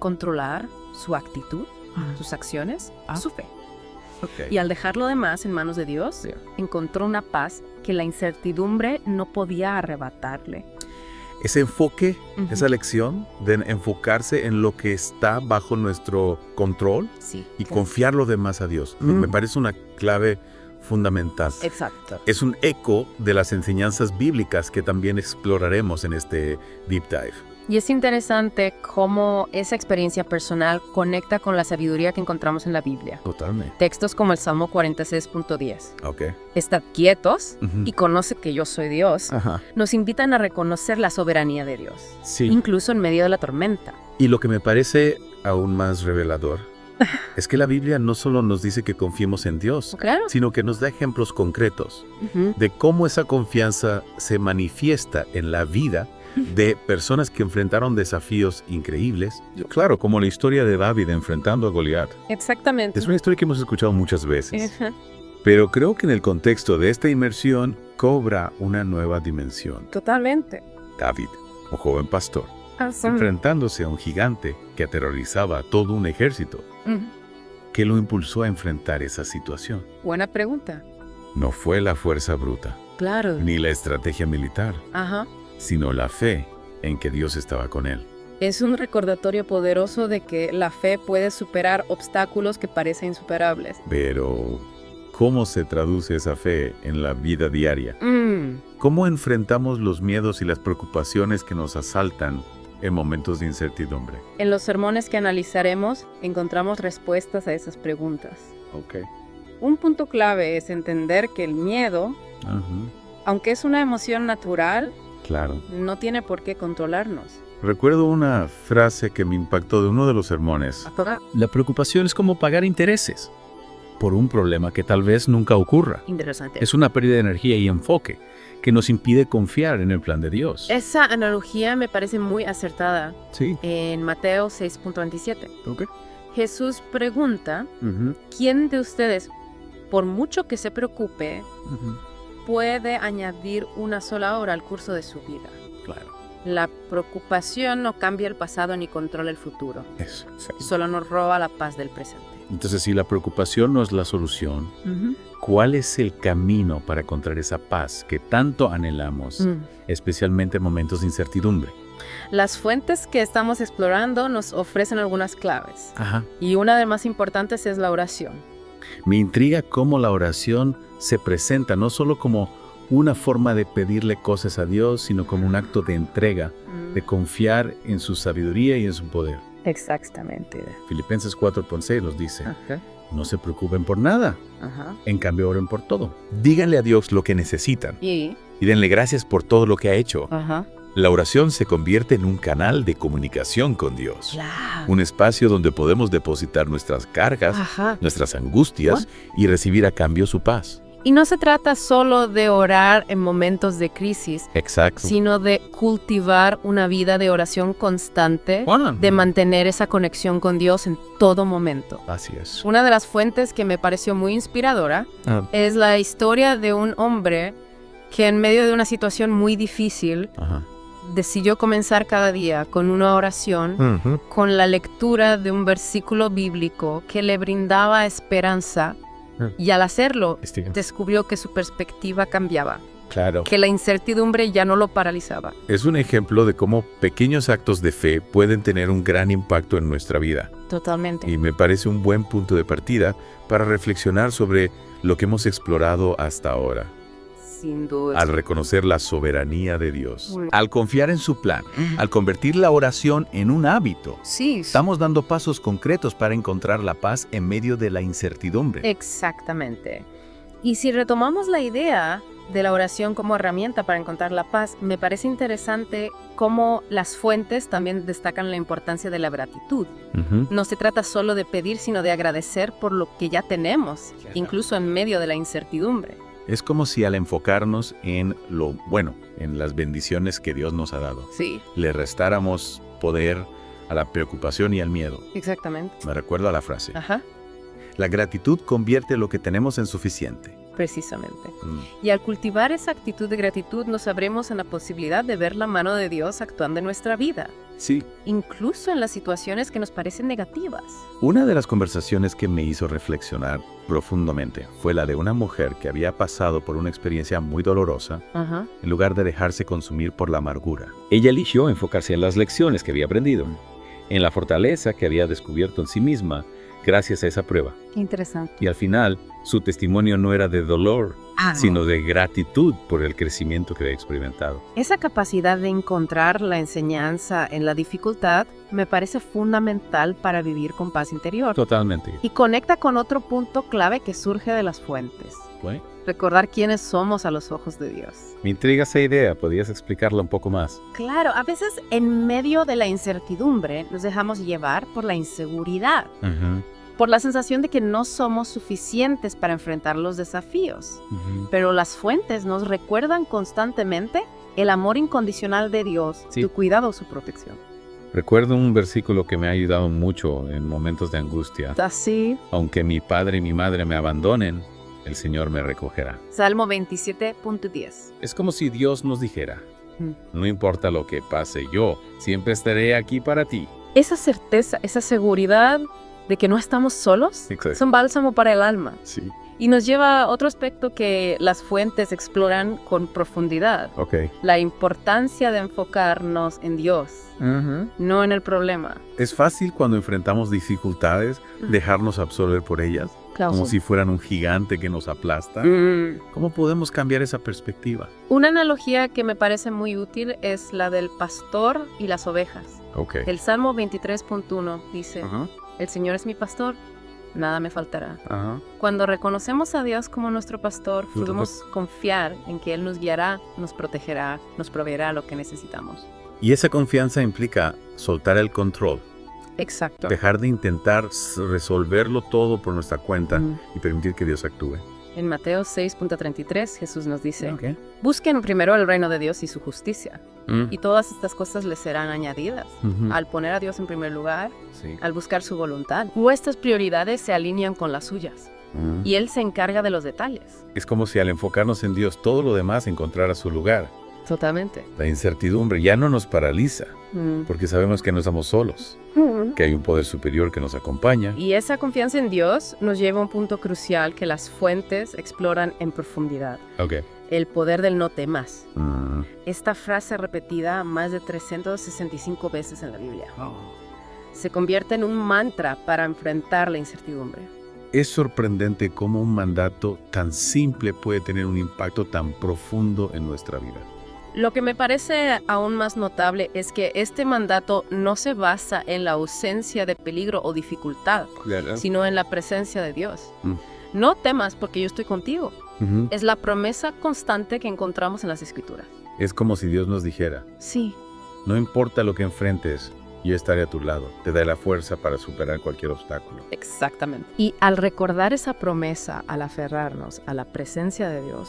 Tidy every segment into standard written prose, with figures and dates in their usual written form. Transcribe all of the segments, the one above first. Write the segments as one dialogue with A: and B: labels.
A: controlar su actitud,
B: Ah.
A: sus acciones,
B: Ah.
A: su fe.
B: Ok.
A: Y al dejar lo demás en manos de Dios,
B: Yeah.
A: encontró una paz que la incertidumbre no podía arrebatarle.
C: Ese enfoque,
A: Ujú.
C: esa lección de enfocarse en lo que está bajo nuestro control
A: Sí.
C: y
A: claro.
C: confiar lo demás a Dios. Me parece una clave fundamental.
A: Exacto.
C: Es un eco de las enseñanzas bíblicas que también exploraremos en este deep dive.
A: Y es interesante cómo esa experiencia personal conecta con la sabiduría que encontramos en la Biblia.
C: Totalmente.
A: Textos como el Salmo 46.10.
C: Ok.
A: Estad quietos
C: Ujú.
A: y conoce que yo soy Dios.
C: Ajá.
A: Nos invitan a reconocer la soberanía de Dios,
C: Sí.
A: incluso en medio de la tormenta.
C: Y lo que me parece aún más revelador es que la Biblia no solo nos dice que confiemos en Dios,
A: Claro.
C: sino que nos da ejemplos concretos
A: Ujú.
C: de cómo esa confianza se manifiesta en la vida de personas que enfrentaron desafíos increíbles. Claro, como la historia de David enfrentando a Goliat.
A: Exactamente.
C: Es una historia que hemos escuchado muchas veces,
A: Ajá.
C: pero creo que en el contexto de esta inmersión cobra una nueva dimensión.
A: Totalmente.
C: David, un joven pastor,
A: Ujú.
C: enfrentándose a un gigante que aterrorizaba a todo un ejército. ¿Qué lo impulsó a enfrentar esa situación?
A: Buena pregunta.
C: No fue la fuerza bruta,
A: Claro.
C: ni la estrategia militar,
A: Ajá.
C: sino la fe en que Dios estaba con él.
A: Es un recordatorio poderoso de que la fe puede superar obstáculos que parecen insuperables.
C: Pero, ¿cómo se traduce esa fe en la vida diaria?
A: Mm.
C: ¿Cómo enfrentamos los miedos y las preocupaciones que nos asaltan en momentos de incertidumbre?
A: En los sermones que analizaremos, encontramos respuestas a esas preguntas.
C: Ok.
A: Un punto clave es entender que el miedo, aunque es una emoción natural,
C: Claro.
A: no tiene por qué controlarnos.
C: Recuerdo una frase que me impactó de uno de los sermones.
B: La preocupación es como pagar intereses por un problema que tal vez nunca ocurra.
A: Interesante.
B: Es una pérdida de energía y enfoque que nos impide confiar en el plan de Dios.
A: Esa analogía me parece muy acertada.
B: Sí.
A: En Mateo 6.27,
B: Ok.
A: Jesús pregunta, ¿quién de ustedes, por mucho que se preocupe, puede añadir una sola hora al curso de su vida?
B: Claro.
A: La preocupación no cambia el pasado ni controla el futuro.
B: Eso.
A: Solo nos roba la paz del presente.
C: Entonces, si la preocupación no es la solución, ¿cuál es el camino para encontrar esa paz que tanto anhelamos, especialmente en momentos de incertidumbre?
A: Las fuentes que estamos explorando nos ofrecen algunas claves.
C: Ajá.
A: Y una de las más importantes es la oración.
C: Me intriga cómo la oración se presenta no solo como una forma de pedirle cosas a Dios, sino como un acto de entrega, de confiar en su sabiduría y en su poder.
A: Exactamente.
C: Filipenses 4.6 nos dice,
A: Ajá.
C: no se preocupen por nada,
A: Ajá.
C: en cambio oren por todo. Díganle a Dios lo que necesitan
A: Y...
C: y denle gracias por todo lo que ha hecho.
A: Ajá.
C: La oración se convierte en un canal de comunicación con Dios.
A: Claro.
C: Un espacio donde podemos depositar nuestras cargas,
A: Ajá.
C: nuestras angustias y recibir a cambio su paz.
A: Y no se trata solo de orar en momentos de crisis,
C: Exacto.
A: sino de cultivar una vida de oración constante, de mantener esa conexión con Dios en todo momento.
C: Así es.
A: Una de las fuentes que me pareció muy inspiradora es la historia de un hombre que en medio de una situación muy difícil
C: Ajá.
A: decidió comenzar cada día con una oración, con la lectura de un versículo bíblico que le brindaba esperanza. Y al hacerlo, descubrió que su perspectiva cambiaba,
C: Claro.
A: que la incertidumbre ya no lo paralizaba.
C: Es un ejemplo de cómo pequeños actos de fe pueden tener un gran impacto en nuestra vida.
A: Totalmente.
C: Y me parece un buen punto de partida para reflexionar sobre lo que hemos explorado hasta ahora.
A: Sin duda.
C: Al reconocer la soberanía de Dios,
A: Mm.
C: al confiar en su plan, al convertir la oración en un hábito,
A: Sí.
C: estamos dando pasos concretos para encontrar la paz en medio de la incertidumbre.
A: Exactamente. Y si retomamos la idea de la oración como herramienta para encontrar la paz, me parece interesante cómo las fuentes también destacan la importancia de la gratitud. No se trata solo de pedir, sino de agradecer por lo que ya tenemos, incluso en medio de la incertidumbre.
C: Es como si al enfocarnos en lo bueno, en las bendiciones que Dios nos ha dado,
A: Sí,
C: le restáramos poder a la preocupación y al miedo.
A: exactamente.
C: Me recuerdo a la frase.
A: Ajá,
C: La gratitud convierte lo que tenemos en suficiente.
A: precisamente. Y al cultivar esa actitud de gratitud nos abrimos en la posibilidad de ver la mano de Dios actuando en nuestra vida.
C: Sí.
A: incluso en las situaciones que nos parecen negativas.
C: Una de las conversaciones que me hizo reflexionar profundamente fue la de una mujer que había pasado por una experiencia muy dolorosa
A: Ajá.
C: en lugar de dejarse consumir por la amargura.
D: Ella eligió enfocarse en las lecciones que había aprendido, en la fortaleza que había descubierto en sí misma gracias a esa prueba.
A: Qué interesante.
C: Y al final, su testimonio no era de dolor, sino de gratitud por el crecimiento que había experimentado.
A: Esa capacidad de encontrar la enseñanza en la dificultad me parece fundamental para vivir con paz interior.
C: Totalmente.
A: Y conecta con otro punto clave que surge de las fuentes.
C: Bueno,
A: Recordar quiénes somos a los ojos de Dios.
C: me intriga esa idea. ¿Podrías explicarla un poco más?
A: Claro, a veces en medio de la incertidumbre nos dejamos llevar por la inseguridad, por la sensación de que no somos suficientes para enfrentar los desafíos. Pero las fuentes nos recuerdan constantemente el amor incondicional de Dios,
C: Sí.
A: su cuidado, su protección.
C: Recuerdo un versículo que me ha ayudado mucho en momentos de angustia.
A: Así,
C: Aunque mi padre y mi madre me abandonen, el Señor me recogerá.
A: Salmo 27.10.
C: Es como si Dios nos dijera,
A: Mm.
C: no importa lo que pase, yo siempre estaré aquí para ti.
A: Esa certeza, esa seguridad de que no estamos solos,
C: Exacto.
A: es un bálsamo para el alma.
C: Sí.
A: Y nos lleva a otro aspecto que las fuentes exploran con profundidad.
C: Ok.
A: La importancia de enfocarnos en Dios, no en el problema.
C: Es fácil cuando enfrentamos dificultades dejarnos absorber por ellas, como si fueran un gigante que nos aplasta. ¿Cómo podemos cambiar esa perspectiva?
A: Una analogía que me parece muy útil es la del pastor y las ovejas.
C: Ok.
A: El Salmo 23.1 dice,
C: Ajá,
A: el Señor es mi pastor, nada me faltará.
C: ajá.
A: Cuando reconocemos a Dios como nuestro pastor,
C: Ujú.
A: podemos confiar en que Él nos guiará, nos protegerá, nos proveerá lo que necesitamos.
C: Y esa confianza implica soltar el control,
A: Exacto.
C: dejar de intentar resolverlo todo por nuestra cuenta
A: Mm.
C: y permitir que Dios actúe.
A: En Mateo 6.33 Jesús nos dice,
C: Ok.
A: busquen primero el reino de Dios y su justicia,
C: Mm.
A: y todas estas cosas les serán añadidas.
C: Ujú.
A: Al poner a Dios en primer lugar,
C: Sí.
A: al buscar su voluntad, vuestras prioridades se alinean con las suyas,
C: Mm.
A: y Él se encarga de los detalles.
C: Es como si al enfocarnos en Dios todo lo demás encontrara su lugar.
A: Totalmente.
C: La incertidumbre ya no nos paraliza, porque sabemos que no estamos solos, que hay un poder superior que nos acompaña.
A: Y esa confianza en Dios nos lleva a un punto crucial que las fuentes exploran en profundidad.
C: Ok.
A: El poder del no temas.
C: Mm.
A: Esta frase repetida más de 365 veces en la Biblia. Se convierte en un mantra para enfrentar la incertidumbre.
C: Es sorprendente cómo un mandato tan simple puede tener un impacto tan profundo en nuestra vida.
A: Lo que me parece aún más notable es que este mandato no se basa en la ausencia de peligro o dificultad, sino en la presencia de Dios.
C: Mm.
A: No temas porque yo estoy contigo.
C: Ujú.
A: Es la promesa constante que encontramos en las Escrituras.
C: Es como si Dios nos dijera,
A: Sí,
C: no importa lo que enfrentes, yo estaré a tu lado. Te daré la fuerza para superar cualquier obstáculo.
A: exactamente. Y al recordar esa promesa, al aferrarnos a la presencia de Dios,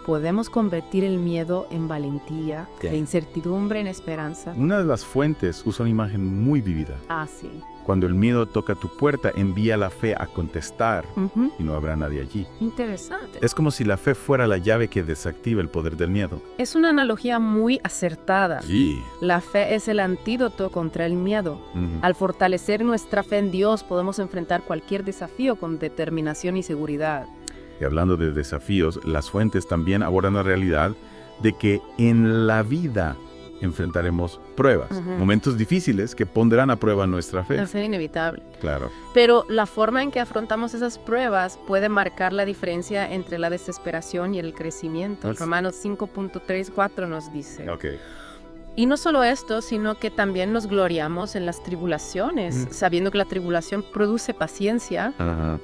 A: podemos convertir el miedo en valentía,
C: Sí.
A: la incertidumbre en esperanza.
C: Una de las fuentes usa una imagen muy vívida.
A: Ah, sí.
C: Cuando el miedo toca tu puerta, envía la fe a contestar
A: Ujú.
C: y no habrá nadie allí.
A: Interesante.
C: Es como si la fe fuera la llave que desactiva el poder del miedo.
A: Es una analogía muy acertada.
C: Sí.
A: La fe es el antídoto contra el miedo. Al fortalecer nuestra fe en Dios, podemos enfrentar cualquier desafío con determinación y seguridad.
C: Y hablando de desafíos, las fuentes también abordan la realidad de que en la vida enfrentaremos pruebas,
A: Ujú.
C: momentos difíciles que pondrán a prueba nuestra fe.
A: Es inevitable.
C: Claro.
A: Pero la forma en que afrontamos esas pruebas puede marcar la diferencia entre la desesperación y el crecimiento.
C: Es-
A: Romanos 5.3-4 nos dice.
C: Ok.
A: Y no solo esto, sino que también nos gloriamos en las tribulaciones, sabiendo que la tribulación produce paciencia,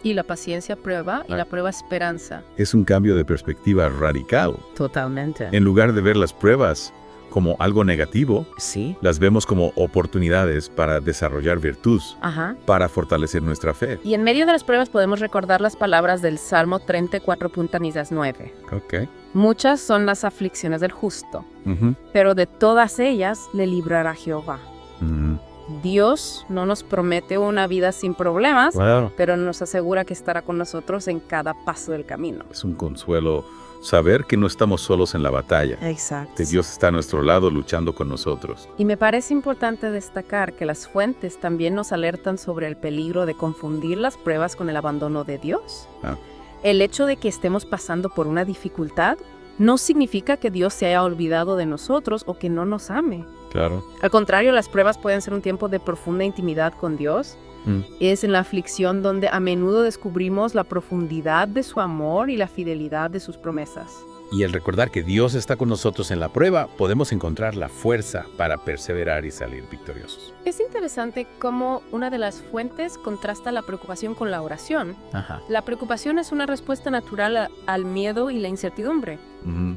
A: y la paciencia prueba, y la prueba esperanza.
C: Es un cambio de perspectiva radical.
A: Totalmente.
C: En lugar de ver las pruebas como algo negativo,
A: Sí.
C: las vemos como oportunidades para desarrollar virtud,
A: Ajá.
C: para fortalecer nuestra fe.
A: Y en medio de las pruebas podemos recordar las palabras del Salmo 34.9.
C: Ok.
A: Muchas son las aflicciones del justo,
C: Ujú.
A: pero de todas ellas le librará Jehová.
C: Mm.
A: Dios no nos promete una vida sin problemas,
C: Claro.
A: pero nos asegura que estará con nosotros en cada paso del camino.
C: Es un consuelo Saber que no estamos solos en la batalla,
A: Exacto.
C: que Dios está a nuestro lado luchando con nosotros.
A: Y me parece importante destacar que las fuentes también nos alertan sobre el peligro de confundir las pruebas con el abandono de Dios.
C: Ah.
A: El hecho de que estemos pasando por una dificultad no significa que Dios se haya olvidado de nosotros o que no nos ame.
C: Claro.
A: Al contrario, las pruebas pueden ser un tiempo de profunda intimidad con Dios. Es en la aflicción donde a menudo descubrimos la profundidad de su amor y la fidelidad de sus promesas.
B: Y al recordar que Dios está con nosotros en la prueba, podemos encontrar la fuerza para perseverar y salir victoriosos.
A: Es interesante cómo una de las fuentes contrasta la preocupación con la oración.
B: Ajá.
A: La preocupación es una respuesta natural al miedo y la incertidumbre,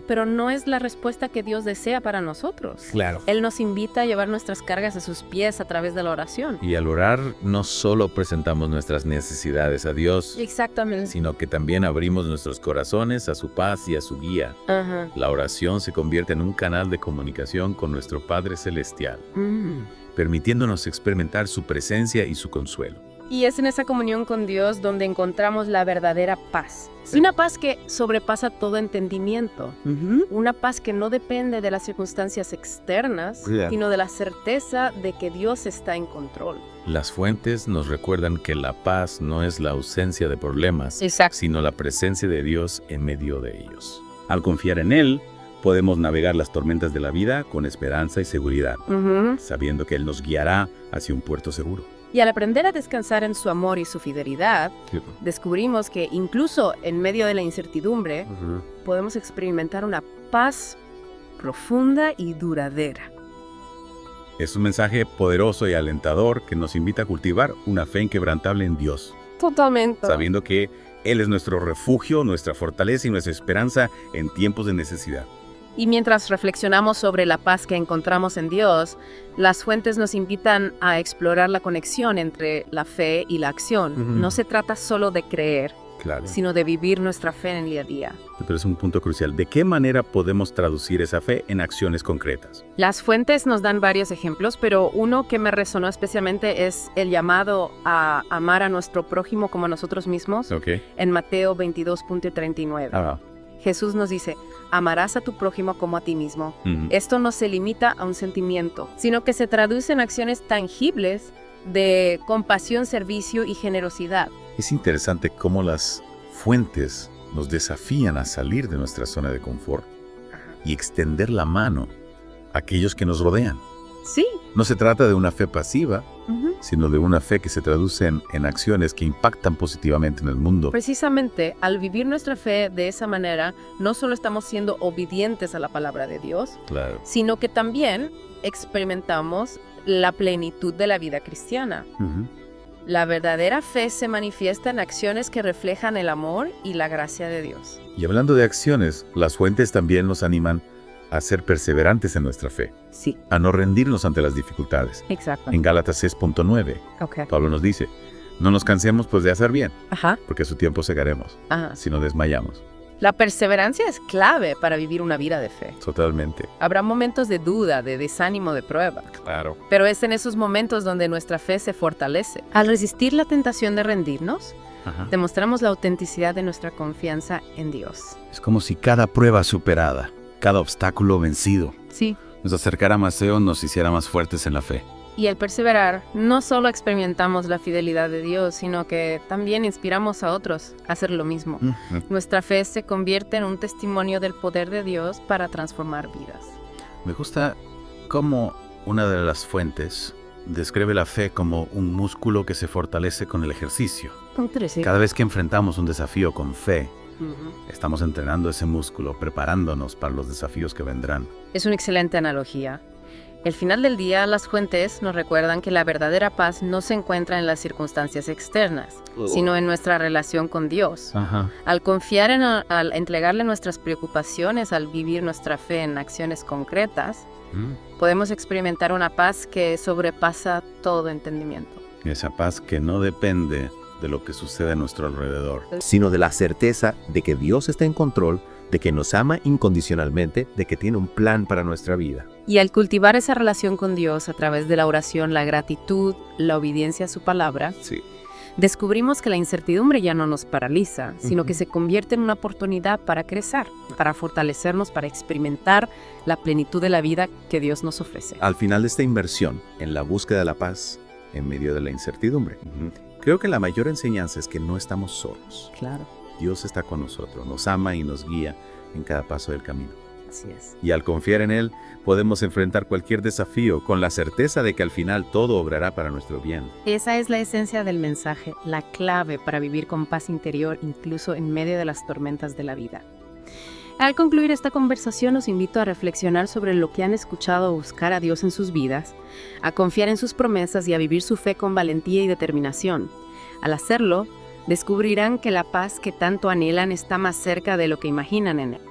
A: pero no es la respuesta que Dios desea para nosotros.
B: Claro.
A: Él nos invita a llevar nuestras cargas a sus pies a través de la oración.
C: Y al orar no solo presentamos nuestras necesidades a Dios,
A: Exactamente.
C: sino que también abrimos nuestros corazones a su paz y a su guía.
A: Ajá.
C: La oración se convierte en un canal de comunicación con nuestro Padre Celestial, permitiéndonos experimentar su presencia y su consuelo.
A: Y es en esa comunión con Dios donde encontramos la verdadera paz. Y una paz que sobrepasa todo entendimiento. Una paz que no depende de las circunstancias externas, sino de la certeza de que Dios está en control.
C: Las fuentes nos recuerdan que la paz no es la ausencia de problemas,
A: Exacto.
C: sino la presencia de Dios en medio de ellos.
D: Al confiar en Él, podemos navegar las tormentas de la vida con esperanza y seguridad, sabiendo que Él nos guiará hacia un puerto seguro.
A: Y al aprender a descansar en su amor y su fidelidad, descubrimos que incluso en medio de la incertidumbre, podemos experimentar una paz profunda y duradera.
C: Es un mensaje poderoso y alentador que nos invita a cultivar una fe inquebrantable en Dios,
A: Totalmente.
C: sabiendo que Él es nuestro refugio, nuestra fortaleza y nuestra esperanza en tiempos de necesidad.
A: Y mientras reflexionamos sobre la paz que encontramos en Dios, las fuentes nos invitan a explorar la conexión entre la fe y la acción. No se trata solo de creer,
C: Claro.
A: sino de vivir nuestra fe en el día a día.
C: Pero es un punto crucial. ¿De qué manera podemos traducir esa fe en acciones concretas?
A: Las fuentes nos dan varios ejemplos, pero uno que me resonó especialmente es el llamado a amar a nuestro prójimo como a nosotros mismos en Mateo 22.39. Jesús nos dice, amarás a tu prójimo como a ti mismo. Esto no se limita a un sentimiento, sino que se traduce en acciones tangibles de compasión, servicio y generosidad.
C: Es interesante cómo las fuentes nos desafían a salir de nuestra zona de confort y extender la mano a aquellos que nos rodean.
A: Sí.
C: No se trata de una fe pasiva, sino de una fe que se traduce en acciones que impactan positivamente en el mundo.
A: Precisamente, al vivir nuestra fe de esa manera, no solo estamos siendo obedientes a la palabra de Dios,
C: Claro.
A: sino que también experimentamos la plenitud de la vida cristiana. La verdadera fe se manifiesta en acciones que reflejan el amor y la gracia de Dios.
C: Y hablando de acciones, las fuentes también nos animan a ser perseverantes en nuestra fe,
A: Sí,
C: a no rendirnos ante las dificultades.
A: exacto.
C: En Gálatas 6.9,
A: Ok.
C: Pablo nos dice, no nos cansemos pues de hacer bien,
A: Ajá.
C: porque a su tiempo segaremos,
A: Ajá.
C: si no desmayamos.
A: La perseverancia es clave para vivir una vida de fe.
C: Totalmente.
A: Habrá momentos de duda, de desánimo, de prueba.
C: Claro.
A: Pero es en esos momentos donde nuestra fe se fortalece. Al resistir la tentación de rendirnos, demostramos la autenticidad de nuestra confianza en Dios.
E: Es como si cada prueba superada, cada obstáculo vencido,
A: Sí.
E: nos acercara más a Dios, nos hiciera más fuertes en la fe.
A: Y al perseverar, no solo experimentamos la fidelidad de Dios, sino que también inspiramos a otros a hacer lo mismo. Nuestra fe se convierte en un testimonio del poder de Dios para transformar vidas.
C: Me gusta cómo una de las fuentes describe la fe como un músculo que se fortalece con el ejercicio. Cada vez que enfrentamos un desafío con fe, estamos entrenando ese músculo, preparándonos para los desafíos que vendrán.
A: Es una excelente analogía. Al final del día, las fuentes nos recuerdan que la verdadera paz no se encuentra en las circunstancias externas, sino en nuestra relación con Dios. Al confiar al entregarle nuestras preocupaciones, al vivir nuestra fe en acciones concretas, podemos experimentar una paz que sobrepasa todo entendimiento.
C: Esa paz que no depende de lo que sucede a nuestro alrededor.
F: Sino de la certeza de que Dios está en control, de que nos ama incondicionalmente, de que tiene un plan para nuestra vida.
A: Y al cultivar esa relación con Dios a través de la oración, la gratitud, la obediencia a su palabra, descubrimos que la incertidumbre ya no nos paraliza, sino que se convierte en una oportunidad para crecer, para fortalecernos, para experimentar la plenitud de la vida que Dios nos ofrece.
F: Al final de esta inversión en la búsqueda de la paz en medio de la incertidumbre, creo que la mayor enseñanza es que no estamos solos.
A: Claro,
F: Dios está con nosotros, nos ama y nos guía en cada paso del camino.
A: así es.
F: Y al confiar en Él, podemos enfrentar cualquier desafío con la certeza de que al final todo obrará para nuestro bien.
A: Esa es la esencia del mensaje, la clave para vivir con paz interior incluso en medio de las tormentas de la vida. Al concluir esta conversación, los invito a reflexionar sobre lo que han escuchado, buscar a Dios en sus vidas, a confiar en sus promesas y a vivir su fe con valentía y determinación. Al hacerlo, descubrirán que la paz que tanto anhelan está más cerca de lo que imaginan en Él.